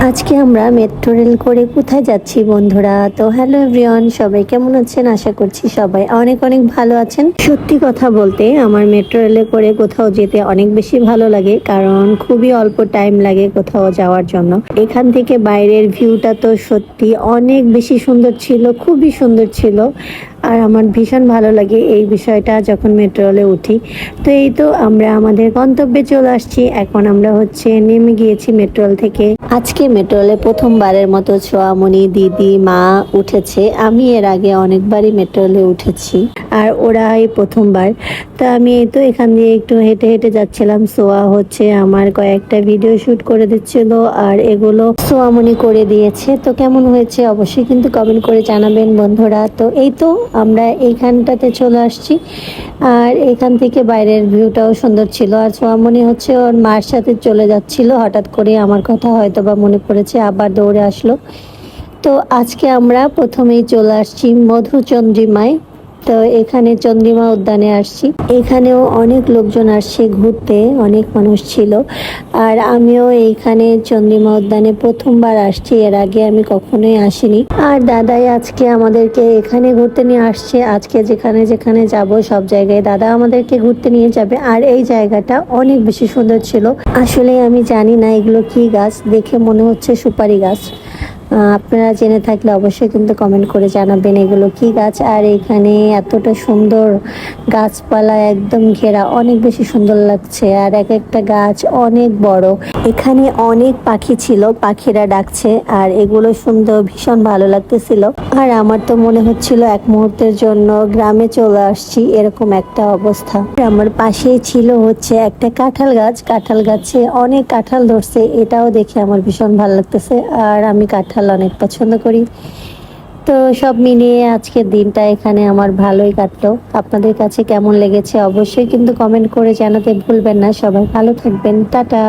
আজকে আমরা metro rail করে কোথায় যাচ্ছি বন্ধুরা? তো হ্যালো এভরিওয়ান, সবাই কেমন আছেন? আশা করছি সবাই অনেক অনেক ভালো আছেন। সত্যি কথা বলতে আমার মেট্রো রেলে করে কোথাও যেতে অনেক বেশি ভালো লাগে, কারণ খুবই অল্প টাইম লাগে কোথাও যাওয়ার জন্য। এখান থেকে বাইরের ভিউটা তো সত্যি অনেক বেশি সুন্দর ছিল, খুবই সুন্দর ছিল। আর আমার ভীষণ ভালো লাগে এই বিষয়টা যখন মেট্রো রেলে উঠি। তো এই তো আমরা আমাদের গন্তব্যে চলে আসছি। এখন আমরা নেমে গিয়েছি মেট্রো রেল থেকে। আজকে মেট্রো রেলে প্রথমবারের মতো ছোয়ামণি, দিদি, মা উঠেছে। আমি এর আগে অনেকবারই মেট্রো রেলে উঠেছি, আর ওরা এই প্রথমবার। তো আমি এই তো এখান দিয়ে একটু হেঁটে হেঁটে যাচ্ছিলাম। সোয়া আমার কয়েকটা ভিডিও শ্যুট করে দিচ্ছিল, আর এগুলো সোয়ামণি করে দিয়েছে। তো কেমন হয়েছে অবশ্যই কিন্তু কমেন্ট করে জানাবেন বন্ধুরা। তো এই তো আমরা এইখানটাতে চলে আসছি, আর এখান থেকে বাইরের ভিউটাও সুন্দর ছিল। আর সোয়ামণি ওর মার সাথে চলে যাচ্ছিল, হঠাৎ করে আমার কথা হয়তো বা মনে পড়েছে, আবার দৌড়ে আসলো। তো আজকে আমরা প্রথমেই চলে আসছি মধুচন্দ্রিমায়। তো এখানে চন্দ্রিমা উদ্যানে আসছি। এখানেও অনেক লোকজন আসছে ঘুরতে, অনেক মানুষ ছিল। আর আমিও এইখানে চন্দ্রিমা উদ্যানে প্রথমবার আসছি, এর আগে আমি কখনোই আসিনি। আর দাদাই আজকে আমাদেরকে এখানে ঘুরতে নিয়ে আসছে। আজকে যেখানে যেখানে যাব সব জায়গায় দাদা আমাদেরকে ঘুরতে নিয়ে যাবে। আর এই জায়গাটা অনেক বেশি সুন্দর ছিল। আসলে আমি জানি না এগুলো কি গাছ, দেখে মনে হচ্ছে সুপারি গাছ। আপনারা জেনে থাকলে অবশ্যই কিন্তু কমেন্ট করে জানাবেন এগুলো কি গাছ। আর এখানে এতটা সুন্দর গাছপালা একদম ঘেরা, অনেক বেশি সুন্দর লাগছে। আর এক একটা গাছ অনেক বড়। এখানে অনেক পাখি ছিল, পাখিরা ডাকছে, আর এগুলো সুন্দর, ভীষণ ভালো লাগতেছিল। আর আমার তো মনে হচ্ছিল এক মুহূর্তের জন্য গ্রামে চলে আসছি, এরকম একটা অবস্থা। আমার পাশেই ছিল একটা কাঁঠাল গাছ। কাঁঠাল গাছে অনেক কাঁঠাল ধরছে, এটাও দেখে আমার ভীষণ ভালো লাগতেছে। আর আমি কাঁঠাল অনেক পছন্দ করি। তো সব মিলিয়ে আজকের দিনটা এখানে আমার ভালোই কাটলো। আপনাদের কাছে কেমন লেগেছে অবশ্যই কিন্তু কমেন্ট করে জানাতে ভুলবেন না। সবাই ভালো থাকবেন, টাটা।